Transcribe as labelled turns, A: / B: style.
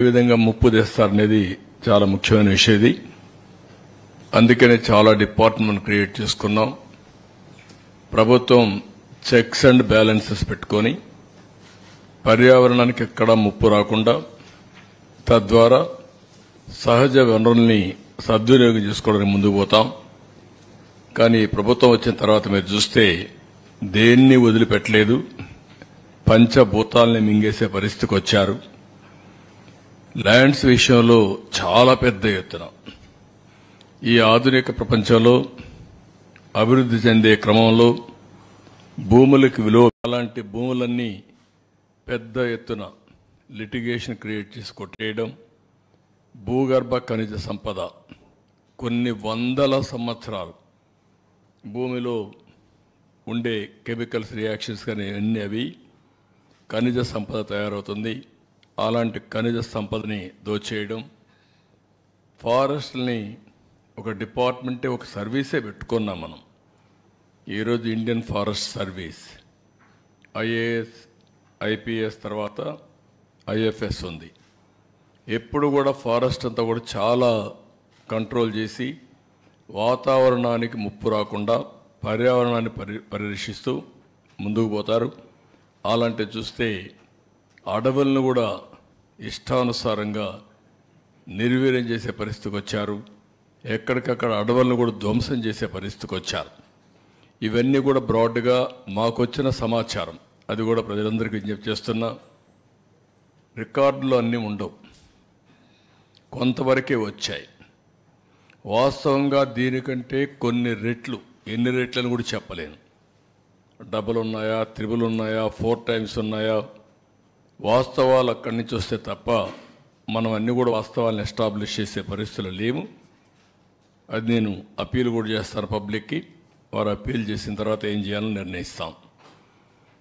A: ఏ విధంగా ముప్పు తెస్తారనేది చాలా ముఖ్యమైన విషయం ఇది. అందుకనే చాలా డిపార్ట్మెంట్ క్రియేట్ చేసుకున్నాం. ప్రభుత్వం చెక్స్ అండ్ బ్యాలెన్సెస్ పెట్టుకొని పర్యావరణానికి ఎక్కడా ముప్పు రాకుండా తద్వారా సహజ వనరుల్ని సద్వినియోగం చేసుకోవడానికి ముందుకు పోతాం. కానీ ప్రభుత్వం వచ్చిన తర్వాత మీరు చూస్తే దేన్ని వదిలిపెట్టలేదు. పంచభూతాల్ని మింగేసే పరిస్థితికి వచ్చారు. ల్యాండ్స్ విషయంలో చాలా పెద్ద ఎత్తున ఈ ఆధునిక ప్రపంచంలో అభివృద్ధి చెందే క్రమంలో భూములకు విలువ అలాంటి భూములన్నీ పెద్ద ఎత్తున లిటిగేషన్ క్రియేట్ చేసి కొట్టేయడం, భూగర్భ ఖనిజ సంపద కొన్ని వందల సంవత్సరాలు భూమిలో ఉండే కెమికల్స్ రియాక్షన్స్ కానీ అన్నీ అవి ఖనిజ సంపద తయారవుతుంది. అలాంటి ఖనిజ సంపదని దోచేయడం, ఫారెస్ట్ని ఒక డిపార్ట్మెంటే ఒక సర్వీసే పెట్టుకున్నాం మనం. ఈరోజు Indian forest service IAS IPS తర్వాత ఐఎఫ్ఎస్ ఉంది. ఎప్పుడు కూడా ఫారెస్ట్ అంతా కూడా చాలా కంట్రోల్ చేసి వాతావరణానికి ముప్పు రాకుండా పర్యావరణాన్ని పరిరక్షిస్తూ ముందుకు పోతారు. అలాంటి చూస్తే అడవులను కూడా ఇష్టానుసారంగా నిర్వీర్యం చేసే పరిస్థితికి వచ్చారు. ఎక్కడికక్కడ అడవులను కూడా ధ్వంసం చేసే పరిస్థితికి వచ్చారు. ఇవన్నీ కూడా బ్రాడ్గా మాకొచ్చిన సమాచారం, అది కూడా ప్రజలందరికీ విజ్ఞప్తి చేస్తున్నా. రికార్డులు అన్నీ ఉండవు, కొంతవరకే వచ్చాయి. వాస్తవంగా దీనికంటే కొన్ని రెట్లు, ఎన్ని రెట్లను కూడా చెప్పలేను. డబుల్ ఉన్నాయా, త్రిబుల్ ఉన్నాయా, 4 టైమ్స్ ఉన్నాయా, వాస్తవాలు అక్కడి నుంచి వస్తే తప్ప మనం అన్ని కూడా వాస్తవాలను ఎస్టాబ్లిష్ చేసే పరిస్థితులు లేవు. అది నేను అప్పీల్ కూడా చేస్తాను పబ్లిక్కి. వారు అప్పీల్ చేసిన తర్వాత ఏం చేయాలని నిర్ణయిస్తాం.